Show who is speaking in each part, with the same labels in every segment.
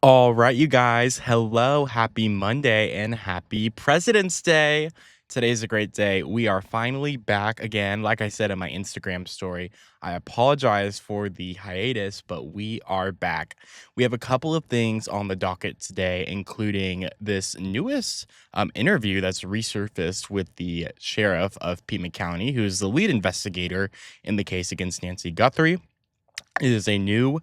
Speaker 1: All right, you guys. Hello, happy Monday, and happy President's Day. Today's a great day. We are finally back again. Like I said in my Instagram story, I apologize for the hiatus, but we are back. We have a couple of things on the docket today, including this newest interview that's resurfaced with the sheriff of Pima County, who is the lead investigator in the case against Nancy Guthrie. It is a new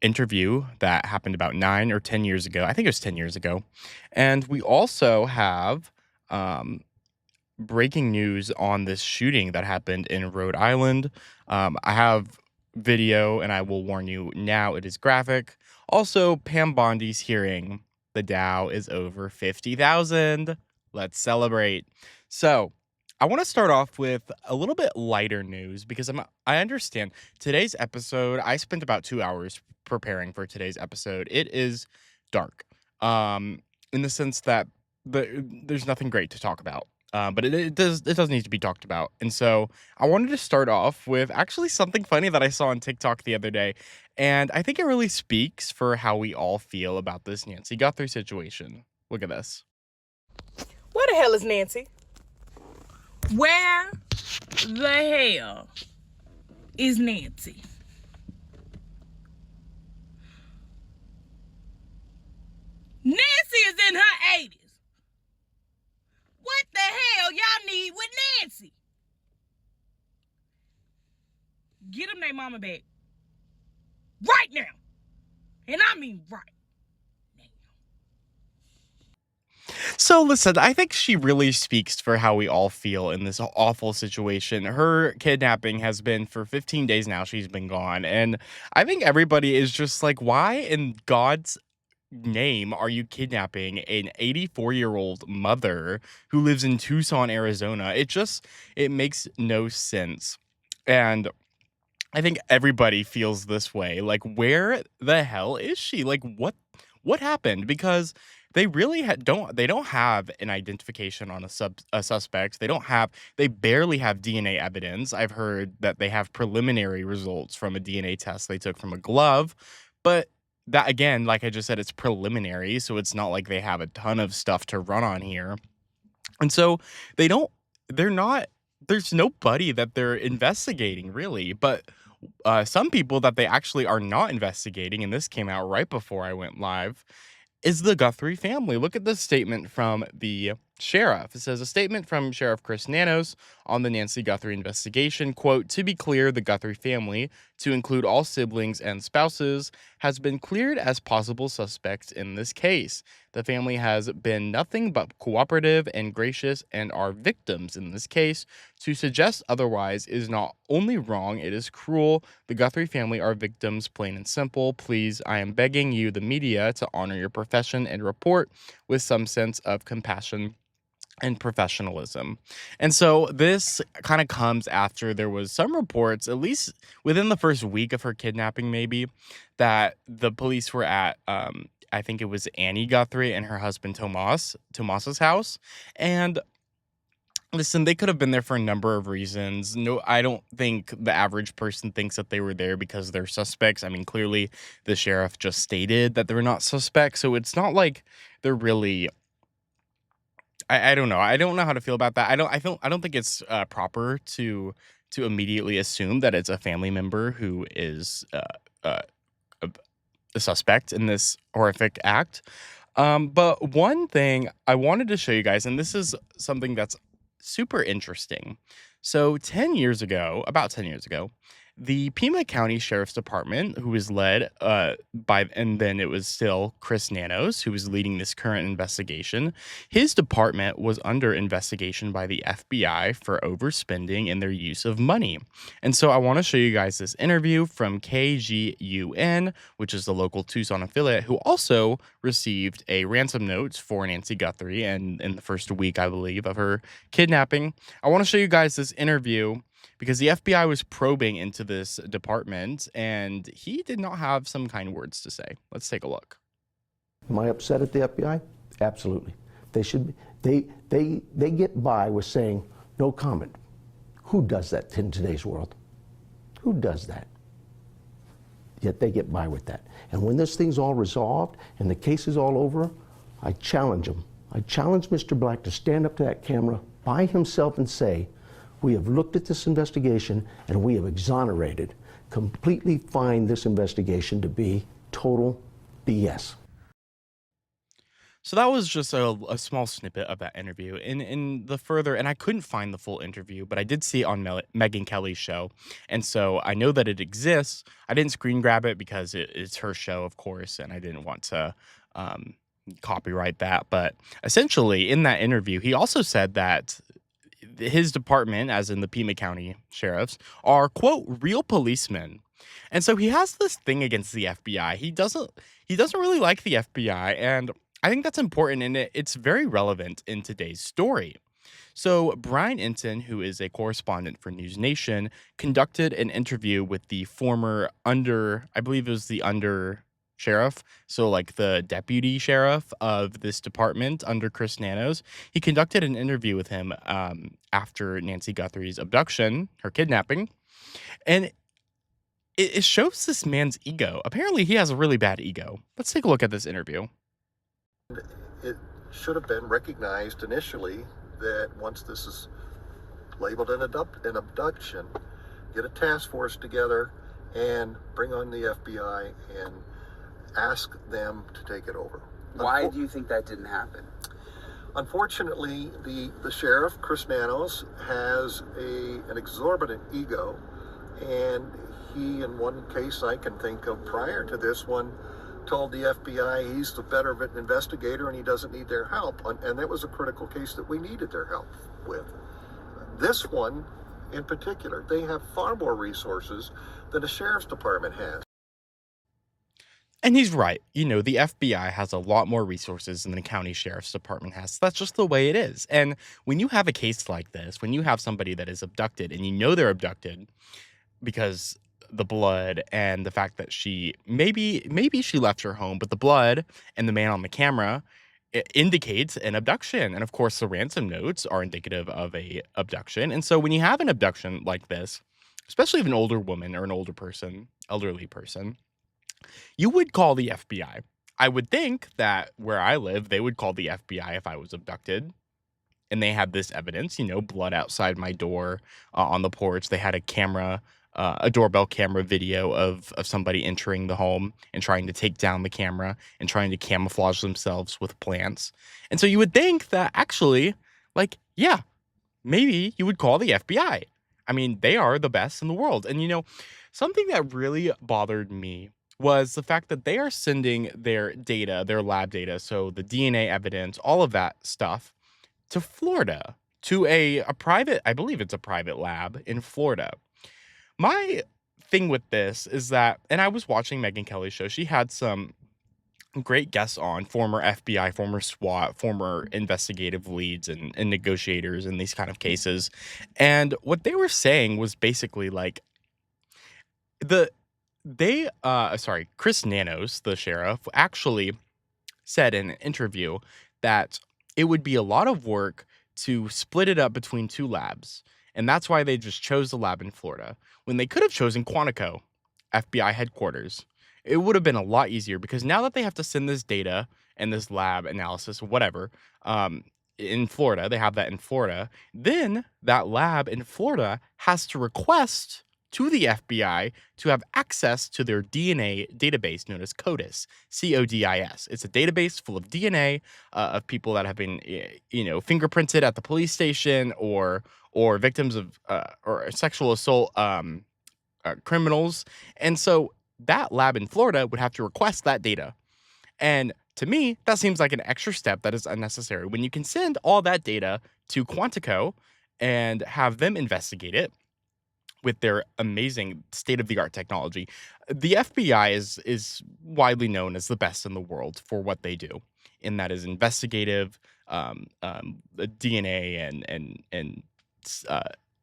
Speaker 1: interview that happened about 9 or 10 years ago. I think it was 10 years ago. And we also have um, breaking news on this shooting that happened in Rhode Island. I have video, and I will warn you now, it is graphic. Also, Pam Bondi's hearing. The Dow is over 50,000. Let's celebrate. So, I want to start off with a little bit lighter news because I understand today's episode. I spent about 2 hours preparing for today's episode. It is dark, in the sense that there's nothing great to talk about. But it does need to be talked about. And so I wanted to start off with actually something funny that I saw on TikTok the other day. And I think it really speaks for how we all feel about this Nancy Guthrie situation. Look at this.
Speaker 2: Where the hell is Nancy? Where the hell is Nancy? Nancy is in her 80s. What the hell y'all need with Nancy? Get them their mama back. Right now. And I mean right now.
Speaker 1: So listen, I think she really speaks for how we all feel in this awful situation. Her kidnapping has been for 15 days now. She's been gone. And I think everybody is just like, why in God's name are you kidnapping an 84-year-old mother who lives in Tucson, Arizona? It makes no sense. And I think everybody feels this way. Like, where the hell is she? Like, what happened? Because they really don't have an identification on a suspect. They barely have DNA evidence. I've heard that they have preliminary results from a DNA test they took from a glove, but that, again, like I just said, it's preliminary, so it's not like they have a ton of stuff to run on here. And so they don't they're not there's nobody that they're investigating really, but some people that they actually are not investigating, and this came out right before I went live, is the Guthrie family. Look at this statement from the sheriff. It says, a statement from Sheriff Chris Nanos on the Nancy Guthrie investigation. Quote, to be clear, the Guthrie family, to include all siblings and spouses, has been cleared as possible suspects in this case. The family has been nothing but cooperative and gracious and are victims in this case. To suggest otherwise is not only wrong, it is cruel. The Guthrie family are victims, plain and simple. Please, I am begging you, the media, to honor your profession and report with some sense of compassion and professionalism. And so this kind of comes after there was some reports, at least within the first week of her kidnapping, maybe, that the police were at I think it was Annie Guthrie and her husband Tomas's house. And listen, they could have been there for a number of reasons. No, I don't think the average person thinks that they were there because they're suspects. I mean, clearly the sheriff just stated that they're not suspects, so it's not like they're really. I don't know. I don't know how to feel about that. I don't think it's proper to immediately assume that it's a family member who is uh, a suspect in this horrific act. But one thing I wanted to show you guys, and this is something that's super interesting. So about 10 years ago, the Pima County Sheriff's Department, who was led and then it was still Chris Nanos, who was leading this current investigation. His department was under investigation by the FBI for overspending in their use of money. And so I want to show you guys this interview from KGUN, which is the local Tucson affiliate, who also received a ransom note for Nancy Guthrie and in the first week, I believe, of her kidnapping. I want to show you guys this interview because the FBI was probing into this department, and he did not have some kind words to say. Let's take a look.
Speaker 3: Am I upset at the FBI? Absolutely. They should. They get by with saying no comment. Who does that in today's world? Who does that? yet they get by with that. And when this thing's all resolved and the case is all over, I challenge them. I challenge Mr. Black to stand up to that camera by himself and say, we have looked at this investigation and we have exonerated, completely find this investigation to be total BS.
Speaker 1: So that was just a small snippet of that interview. In the further, and I couldn't find the full interview, but I did see it on Megyn Kelly's show, and so I know that it exists. I didn't screen grab it because it's her show, of course, and I didn't want to um, copyright that. But essentially, in that interview, he also said that his department, as in the Pima County sheriffs, are, quote, real policemen. And so he has this thing against the FBI. He doesn't really like the FBI, and I think that's important, and it's very relevant in today's story. So Brian Enton, who is a correspondent for News Nation, conducted an interview with the former I believe it was the under sheriff, so like the deputy sheriff of this department under Chris Nanos. He conducted an interview with him after Nancy Guthrie's abduction, her kidnapping, and it shows this man's ego. Apparently, he has a really bad ego. Let's take a look at this interview.
Speaker 4: It should have been recognized initially that once this is labeled an abduction, get a task force together and bring on the FBI and ask them to take it over.
Speaker 5: Why do you think that didn't happen?
Speaker 4: Unfortunately, the sheriff, Chris Nanos, has an exorbitant ego, and he, in one case I can think of prior to this one, told the FBI he's the better investigator and he doesn't need their help. And that was a critical case that we needed their help with. This one, in particular, they have far more resources than the sheriff's department has.
Speaker 1: And he's right. The FBI has a lot more resources than the county sheriff's department has. That's just the way it is. And when you have a case like this, when you have somebody that is abducted and you know they're abducted because the blood and the fact that she maybe she left her home, but the blood and the man on the camera indicates an abduction. And of course, the ransom notes are indicative of a abduction. And so when you have an abduction like this, especially of an older woman or an elderly person, you would call the FBI. I would think that where I live, they would call the FBI if I was abducted. And they had this evidence, blood outside my door on the porch. They had a doorbell camera video of somebody entering the home and trying to take down the camera and trying to camouflage themselves with plants. And so you would think that actually, yeah, maybe you would call the FBI. I mean, they are the best in the world. And something that really bothered me was the fact that they are sending their data, their lab data, so the DNA evidence, all of that stuff, to Florida, to a private, I believe it's a private lab in Florida. My thing with this is that, and I was watching Megyn Kelly's show, she had some great guests on, former FBI, former SWAT, former investigative leads and negotiators in these kind of cases. And what they were saying was basically like, Chris Nanos, the sheriff, actually said in an interview that it would be a lot of work to split it up between two labs. And that's why they just chose the lab in Florida, when they could have chosen Quantico, FBI headquarters. It would have been a lot easier because now that they have to send this data and this lab analysis, whatever, in Florida, they have that in Florida, then that lab in Florida has to request to the FBI to have access to their DNA database known as CODIS, CODIS. It's a database full of DNA of people that have been, fingerprinted at the police station or victims of or sexual assault criminals. And so that lab in Florida would have to request that data. And to me, that seems like an extra step that is unnecessary. When you can send all that data to Quantico and have them investigate it with their amazing state-of-the-art technology, the FBI is widely known as the best in the world for what they do, and that is investigative DNA and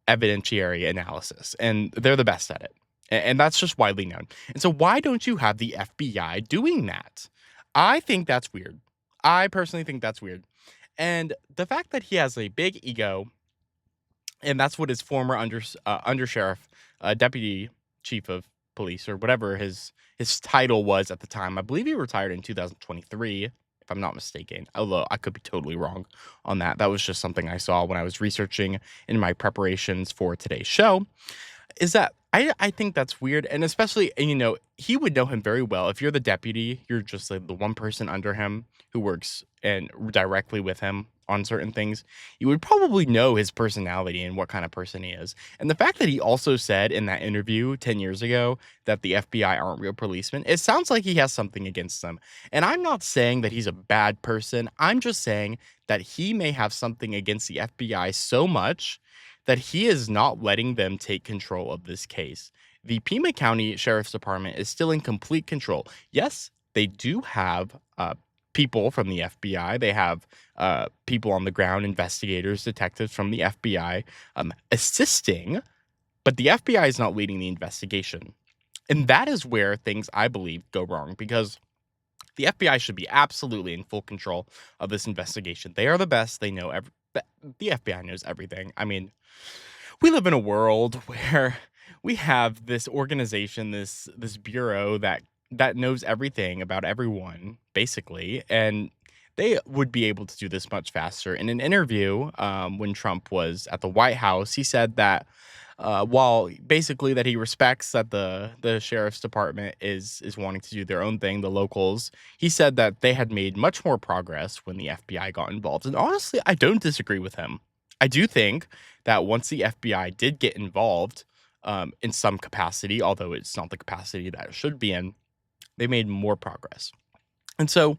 Speaker 1: evidentiary analysis, and they're the best at it. And that's just widely known. And so why don't you have the FBI doing that? I think that's weird. I personally think that's weird. And the fact that he has a big ego, and that's what his former undersheriff, deputy chief of police or whatever his title was at the time. I believe he retired in 2023, if I'm not mistaken. Although I could be totally wrong on that. That was just something I saw when I was researching in my preparations for today's show. Is that I think that's weird, and especially, and, he would know him very well. If you're the deputy, you're just like the one person under him who works and directly with him on certain things. You would probably know his personality and what kind of person he is. And the fact that he also said in that interview 10 years ago that the FBI aren't real policemen, it sounds like he has something against them. And I'm not saying that he's a bad person. I'm just saying that he may have something against the FBI so much that he is not letting them take control of this case. The Pima County Sheriff's Department is still in complete control. Yes, they do have people from the FBI. They have people on the ground, investigators, detectives from the FBI assisting, but the FBI is not leading the investigation. And that is where things, I believe, go wrong, because the FBI should be absolutely in full control of this investigation. They are the best. They know the FBI knows everything. I mean, we live in a world where we have this organization, this bureau that knows everything about everyone, basically, and they would be able to do this much faster. In an interview, when Trump was at the White House, he said that while basically that he respects that the sheriff's department is wanting to do their own thing, the locals, he said that they had made much more progress when the FBI got involved. And honestly, I don't disagree with him. I do think that once the FBI did get involved in some capacity, although it's not the capacity that it should be in, they made more progress. And so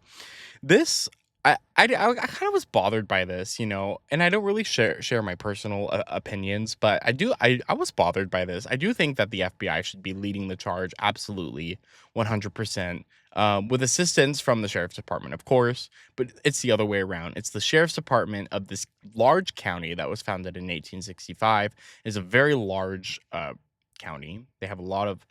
Speaker 1: this, I kind of was bothered by this, and I don't really share my personal opinions, but I was bothered by this. I do think that the FBI should be leading the charge, absolutely, 100%, with assistance from the sheriff's department, of course, but it's the other way around. It's the sheriff's department of this large county that was founded in 1865. Is a very large county. They have a lot of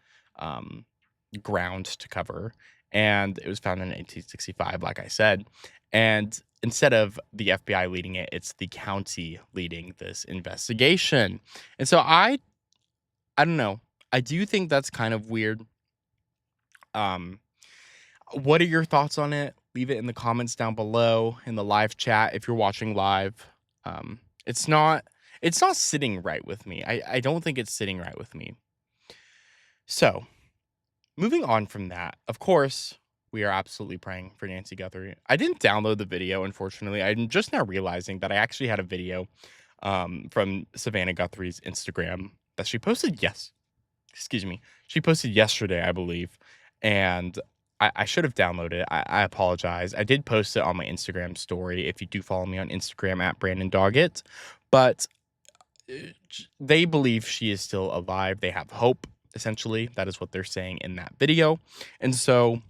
Speaker 1: ground to cover, and it was founded in 1865, like I said. And instead of the FBI leading it, it's the county leading this investigation. And so I don't know. I do think that's kind of weird. What are your thoughts on it? Leave it in the comments down below in the live chat if you're watching live. It's not sitting right with me. I don't think it's sitting right with me. So, moving on from that, of course, we are absolutely praying for Nancy Guthrie. I didn't download the video, unfortunately. I'm just now realizing that I actually had a video from Savannah Guthrie's Instagram that she posted She posted yesterday, I believe, and I should have downloaded it. I apologize. I did post it on my Instagram story, if you do follow me on Instagram at Brandon Doggett, but they believe she is still alive. They have hope, essentially. That is what they're saying in that video. And so,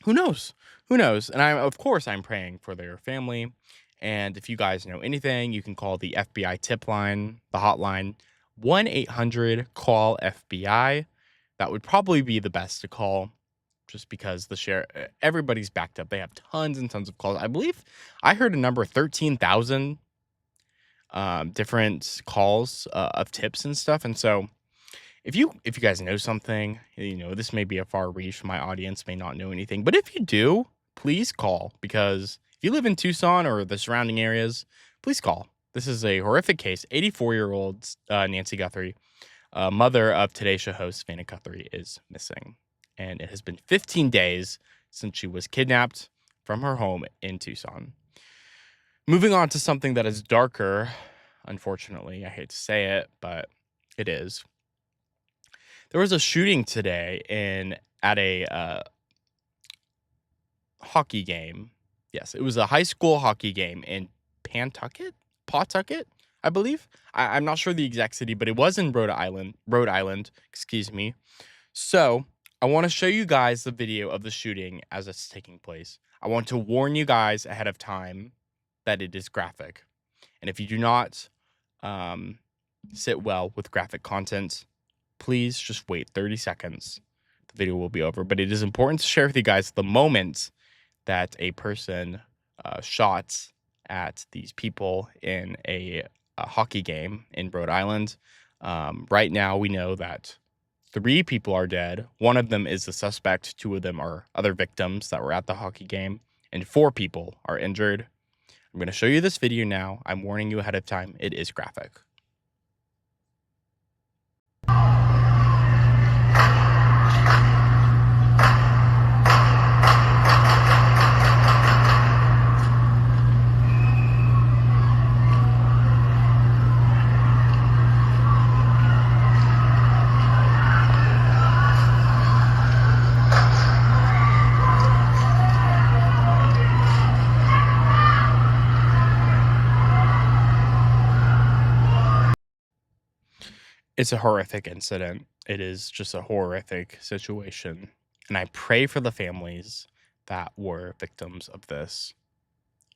Speaker 1: who knows? Who knows? And of course, I'm praying for their family. And if you guys know anything, you can call the FBI tip line, the hotline, 1-800-CALL-FBI. That would probably be the best to call, just because everybody's backed up. They have tons and tons of calls. I believe I heard a number 13,000 different calls of tips and stuff. And so if you guys know something, this may be a far reach. My audience may not know anything, but if you do, please call, because if you live in Tucson or the surrounding areas, please call. This is a horrific case. 84-year-old Nancy Guthrie, mother of Today Show host Savannah Guthrie, is missing. And it has been 15 days since she was kidnapped from her home in Tucson. Moving on to something that is darker, unfortunately. I hate to say it, but it is. There was a shooting today at a hockey game. Yes, it was a high school hockey game in Pawtucket, I believe. I'm not sure the exact city, but it was in Rhode Island, excuse me. So I want to show you guys the video of the shooting as it's taking place. I want to warn you guys ahead of time that it is graphic. And if you do not sit well with graphic content, please just wait 30 seconds. The video will be over. But it is important to share with you guys the moment that a person shot at these people in a hockey game in Rhode Island. Right now, we know that 3 people are dead. 1 of them is the suspect. 2 of them are other victims that were at the hockey game. And 4 people are injured. I'm going to show you this video now. I'm warning you ahead of time. It is graphic. It's a horrific incident. It is just a horrific situation. And I pray for the families that were victims of this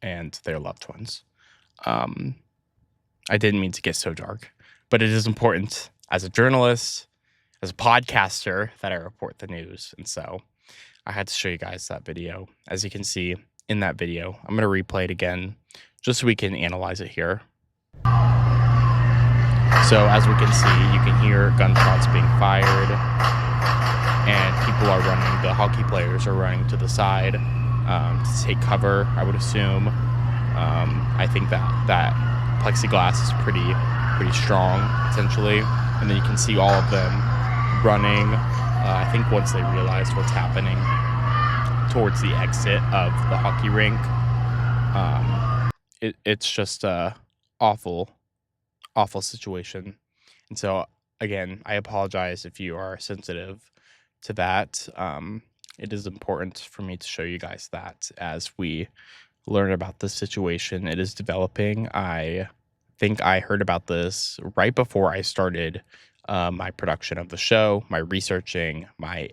Speaker 1: and their loved ones. I didn't mean to get so dark, but it is important as a journalist, as a podcaster, that I report the news. And so I had to show you guys that video. As you can see in that video, I'm going to replay it again just so we can analyze it here. So as we can see, you can hear gunshots being fired and people are running. The hockey players are running to the side to take cover, I would assume. I think that plexiglass is pretty strong, potentially. And then you can see all of them running. I think once they realize what's happening towards the exit of the hockey rink. It's just a awful situation. And so, again, I apologize if you are sensitive to that. It is important for me to show you guys that as we learn about this situation. It is developing. I think I heard about this right before I started my production of the show, my researching, my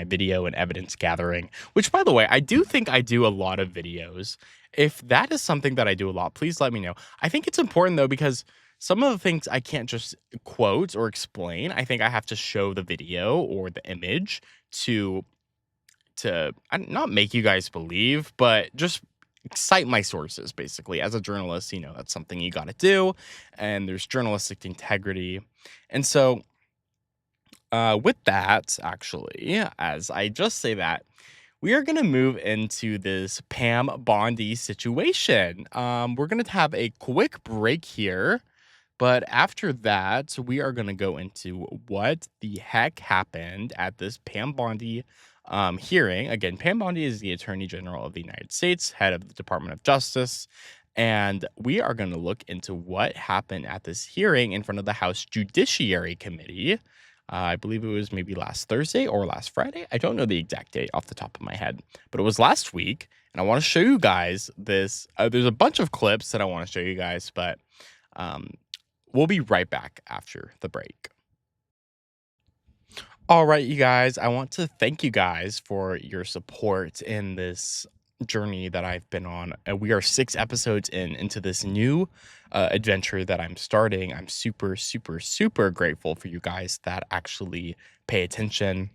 Speaker 1: video and evidence gathering, which, by the way, I do think I do a lot of videos. If that is something that I do a lot, please let me know. I think it's important, though, because some of the things I can't just quote or explain. I think I have to show the video or the image to not make you guys believe, but just cite my sources, basically. As a journalist, that's something you got to do, and there's journalistic integrity. And so with that, actually, as I just say that, we are going to move into this Pam Bondi situation. We're going to have a quick break here. But after that, we are going to go into what the heck happened at this Pam Bondi hearing. Again, Pam Bondi is the Attorney General of the United States, head of the Department of Justice. And we are going to look into what happened at this hearing in front of the House Judiciary Committee. I believe it was maybe last Thursday or last Friday. I don't know the exact date off the top of my head, but it was last week. And I want to show you guys this. There's a bunch of clips that I want to show you guys, but we'll be right back after the break. All right, you guys, I want to thank you guys for your support in this journey that I've been on. We are 6 episodes into this new adventure that I'm starting. I'm super, super, super grateful for you guys that actually pay attention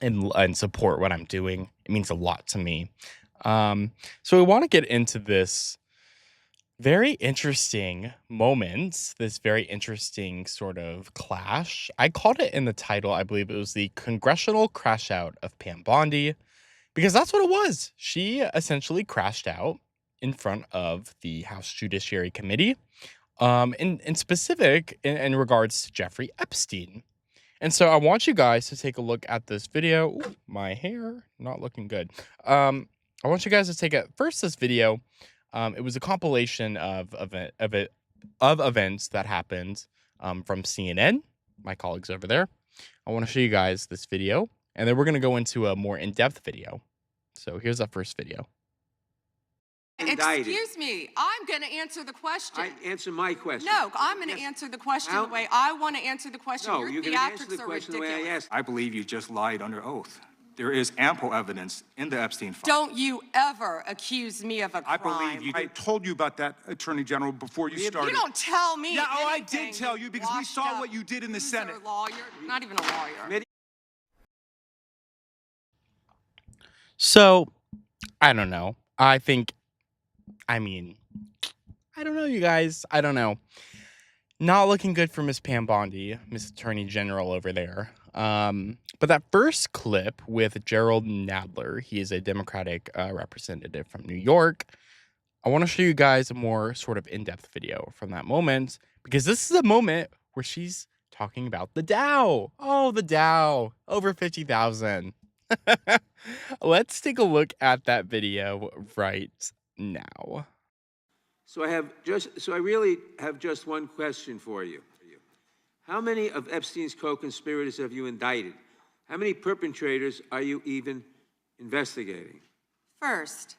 Speaker 1: and support what I'm doing. It means a lot to me. So we want to get into this very interesting moment, this very interesting sort of clash. I called it in the title, I believe it was the Congressional Crash Out of Pam Bondi, because that's what it was. She essentially crashed out in front of the House Judiciary Committee, in specific in regards to Jeffrey Epstein. And so I want you guys to take a look at this video. Ooh, my hair, not looking good. I want you guys to take this video. It was a compilation of events that happened from CNN, my colleagues over there. I want to show you guys this video, and then we're going to go into a more in-depth video. So here's that first video.
Speaker 6: Excuse me, I'm going to answer the question.
Speaker 7: Answer my question.
Speaker 6: No, I'm going to answer the question the way I want to answer the question.
Speaker 7: No,
Speaker 6: Your
Speaker 7: you're going to answer the
Speaker 6: theatrics are
Speaker 7: question the way I
Speaker 6: ridiculous.
Speaker 7: asked.
Speaker 8: I believe you just lied under oath. There is ample evidence in the Epstein file.
Speaker 6: Don't you ever accuse me of a crime.
Speaker 8: I believe you. I told you about that, Attorney General, before you started.
Speaker 6: You don't tell me
Speaker 8: Yeah, oh, I
Speaker 6: anything,
Speaker 8: did tell you because we
Speaker 6: washed
Speaker 8: saw
Speaker 6: up
Speaker 8: what you did in the
Speaker 6: loser
Speaker 8: Senate.
Speaker 6: Lawyer, not even a lawyer.
Speaker 1: So, I don't know. I don't know, you guys. I don't know. Not looking good for Miss Pam Bondi, Miss Attorney General over there. But that first clip with Gerald Nadler, he is a Democratic representative from New York. I want to show you guys a more sort of in-depth video from that moment, because this is a moment where she's talking about the Dow. Oh, the Dow, over 50,000. Let's take a look at that video right now.
Speaker 7: So I really have just one question for you. How many of Epstein's co-conspirators have you indicted? How many perpetrators are you even investigating?
Speaker 6: First,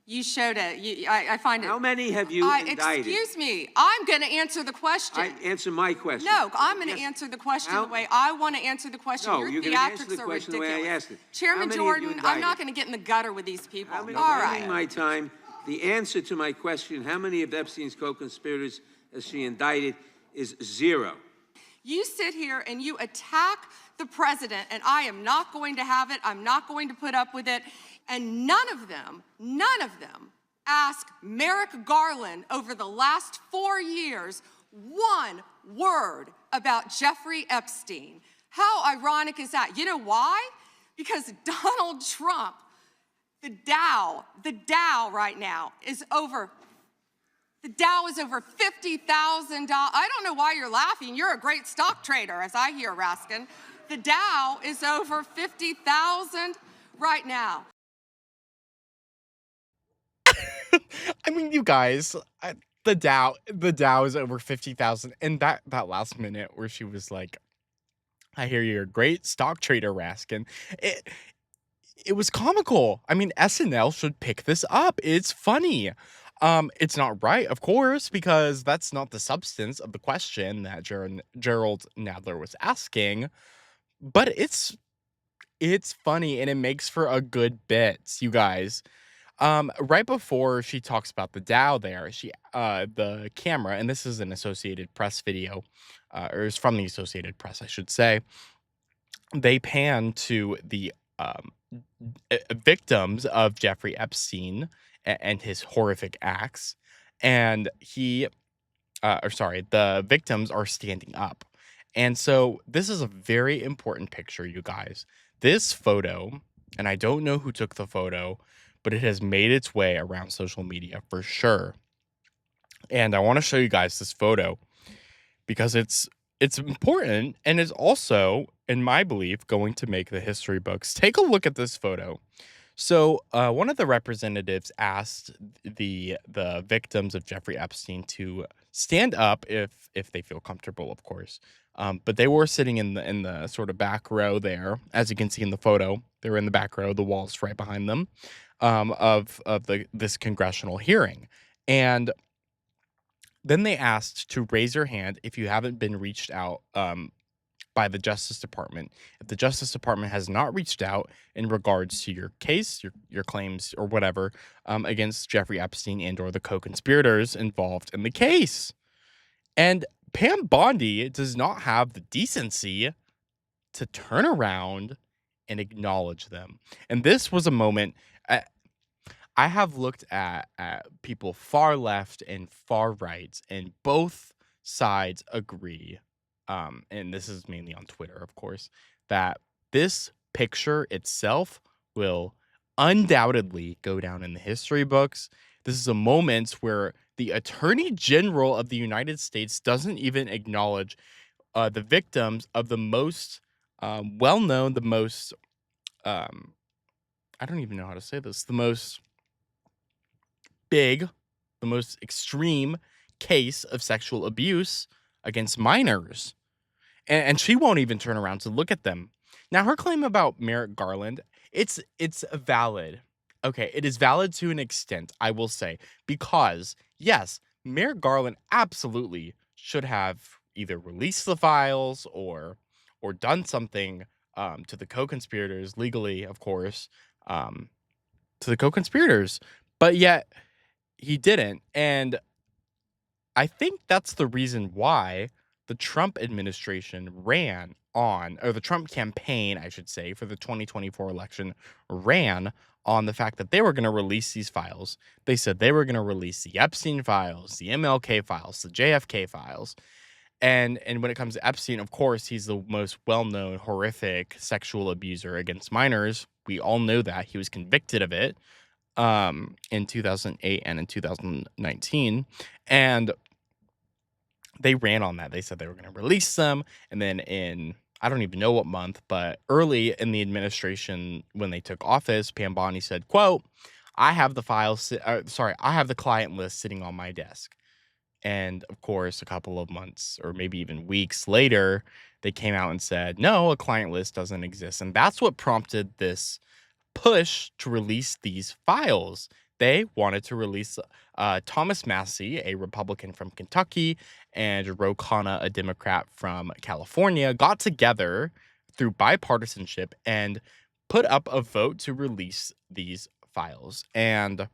Speaker 6: you showed it. I find it.
Speaker 7: How many have you indicted?
Speaker 6: Excuse me. I'm going to answer the question.
Speaker 7: Answer my question.
Speaker 6: No, I'm going to answer the question the way I want to answer the question.
Speaker 7: No,
Speaker 6: Your
Speaker 7: you're going to answer
Speaker 6: theatrics
Speaker 7: the
Speaker 6: are
Speaker 7: question the
Speaker 6: ridiculous.
Speaker 7: way I asked it.
Speaker 6: Chairman Jordan, I'm not going to get in the gutter with these people. All right.
Speaker 7: My time. The answer to my question, how many of Epstein's co-conspirators has she indicted, is 0.
Speaker 6: You sit here and you attack the president, and I am not going to have it. I'm not going to put up with it. And none of them ask Merrick Garland over the last 4 years one word about Jeffrey Epstein. How ironic is that? You know why? Because Donald Trump, the Dow right now is over. The Dow is over $50,000. I don't know why you're laughing. You're a great stock trader, as I hear, Raskin. The Dow is over 50,000 right now.
Speaker 1: I mean, you guys, the Dow is over 50,000, and that last minute where she was like, "I hear you're a great stock trader, Raskin." It was comical. I mean, SNL should pick this up. It's funny. It's not right, of course, because that's not the substance of the question that Gerald Nadler was asking. But it's funny, and it makes for a good bit, you guys. Right before she talks about the Dow there, the camera, and this is an Associated Press video, or it's from the Associated Press, I should say. They pan to the victims of Jeffrey Epstein and his horrific acts, and the victims are standing up. And so this is a very important picture, you guys. This photo, and I don't know who took the photo, but it has made its way around social media for sure. And I want to show you guys this photo because it's important, and it's also, in my belief, going to make the history books. Take a look at this photo. So one of the representatives asked the victims of Jeffrey Epstein to stand up if they feel comfortable, of course. But they were sitting in the sort of back row there, as you can see in the photo. They were in the back row, the wall's right behind them, of this congressional hearing. And then they asked to raise your hand if you haven't been reached out by the Justice Department. If the Justice Department has not reached out in regards to your case, your claims, or whatever, against Jeffrey Epstein and or the co-conspirators involved in the case. And Pam Bondi does not have the decency to turn around and acknowledge them. And this was a moment. I have looked at people far left and far right, and both sides agree, and this is mainly on Twitter, of course, that this picture itself will undoubtedly go down in the history books. This is a moment where the Attorney General of the United States doesn't even acknowledge the victims of the most well-known, the most, I don't even know how to say this, the most big, the most extreme case of sexual abuse against minors. And she won't even turn around to look at them. Now, her claim about Merrick Garland, it's valid. Okay, it is valid to an extent, I will say, because, yes, Merrick Garland absolutely should have either released the files or done something to the co-conspirators, legally, of course, to the co-conspirators. But yet, he didn't. And I think that's the reason why the Trump administration ran on, or the Trump campaign, I should say, for the 2024 election ran on the fact that they were going to release these files. They said they were going to release the Epstein files, the MLK files, the JFK files. And when it comes to Epstein, of course, he's the most well-known horrific sexual abuser against minors. We all know that. He was convicted of it in 2008 and in 2019. And they ran on that. They said they were going to release them. And then in, I don't even know what month, but early in the administration, when they took office, Pam Bondi said, quote, I have the I have the client list sitting on my desk. And of course, a couple of months or maybe even weeks later, they came out and said, no, a client list doesn't exist. And that's what prompted this push to release these files. They wanted to release Thomas Massey, a Republican from Kentucky, and Ro Khanna, a Democrat from California, got together through bipartisanship and put up a vote to release these files. And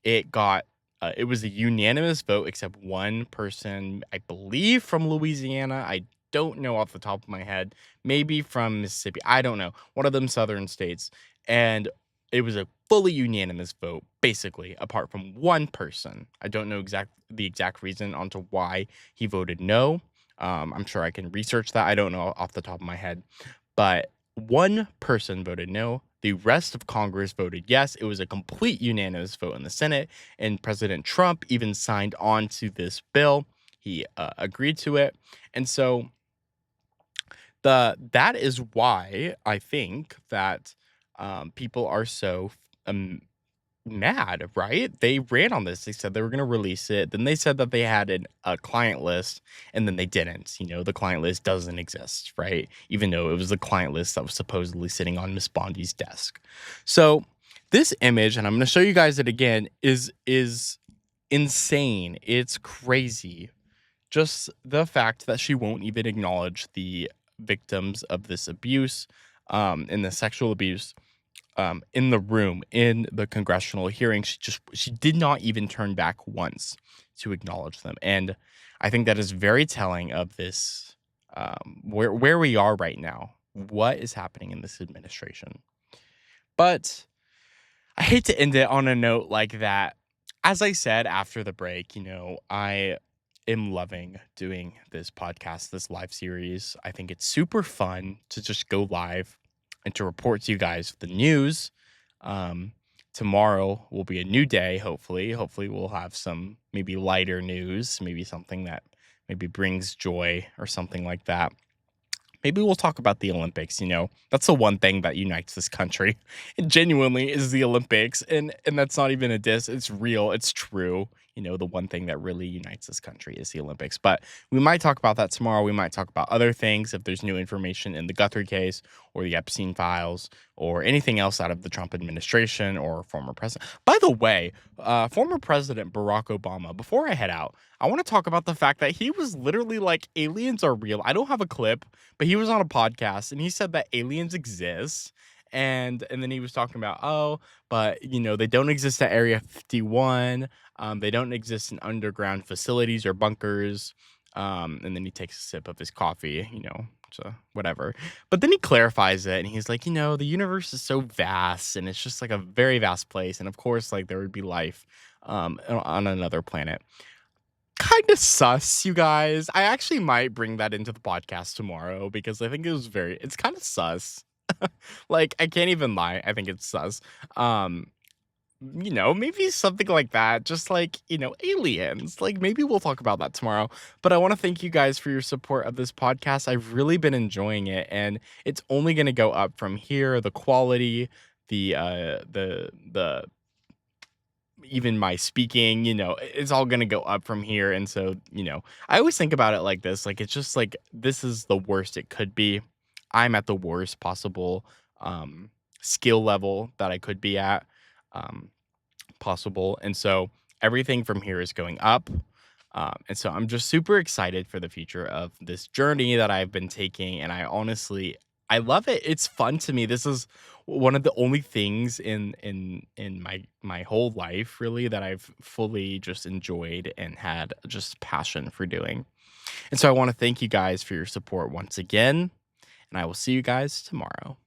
Speaker 1: it was a unanimous vote, except one person, I believe from Louisiana. I don't know off the top of my head. Maybe from Mississippi. I don't know. One of them southern states. And it was a fully unanimous vote, basically, apart from one person. I don't know the exact reason onto why he voted no. I'm sure I can research that. I don't know off the top of my head. But one person voted no. The rest of Congress voted yes. It was a complete unanimous vote in the Senate. And President Trump even signed on to this bill. He agreed to it. And so that is why I think that people are so mad, right? They ran on this. They said they were going to release it. Then they said that they had a client list, and then they didn't. The client list doesn't exist, right? Even though it was the client list that was supposedly sitting on Miss Bondi's desk. So this image, and I'm going to show you guys it again, is insane. It's crazy. Just the fact that she won't even acknowledge the victims of this abuse, and the sexual abuse, in the room, in the congressional hearing. She did not even turn back once to acknowledge them. And I think that is very telling of this, where we are right now, what is happening in this administration. But I hate to end it on a note like that. As I said after the break, I am loving doing this podcast, this live series. I think it's super fun to just go live and to report to you guys the news. Tomorrow will be a new day, hopefully. Hopefully we'll have some maybe lighter news, maybe something that maybe brings joy or something like that. Maybe we'll talk about the Olympics. That's the one thing that unites this country. It genuinely is the Olympics. And that's not even a diss. It's real. It's true. The one thing that really unites this country is the Olympics. But we might talk about that tomorrow. We might talk about other things if there's new information in the Guthrie case or the Epstein files or anything else out of the Trump administration or former president. By the way, former President Barack Obama, before I head out, I want to talk about the fact that he was literally like, aliens are real. I don't have a clip, but he was on a podcast and he said that aliens exist. And then he was talking about, but they don't exist at Area 51. They don't exist in underground facilities or bunkers. And then he takes a sip of his coffee, so whatever. But then he clarifies it and he's like, the universe is so vast and it's just like a very vast place. And of course, like there would be life on another planet. Kind of sus, you guys. I actually might bring that into the podcast tomorrow because I think it's kind of sus. Like, I can't even lie. I think it's sus. Maybe something like that. Just like, aliens. Like, maybe we'll talk about that tomorrow. But I want to thank you guys for your support of this podcast. I've really been enjoying it, and it's only going to go up from here. The quality, the even my speaking, it's all going to go up from here. And so, I always think about it like this. Like, it's just like, this is the worst it could be. I'm at the worst possible skill level that I could be at possible. And so everything from here is going up. And so I'm just super excited for the future of this journey that I've been taking. And I love it. It's fun to me. This is one of the only things in my whole life, really, that I've fully just enjoyed and had just passion for doing. And so I want to thank you guys for your support once again. And I will see you guys tomorrow.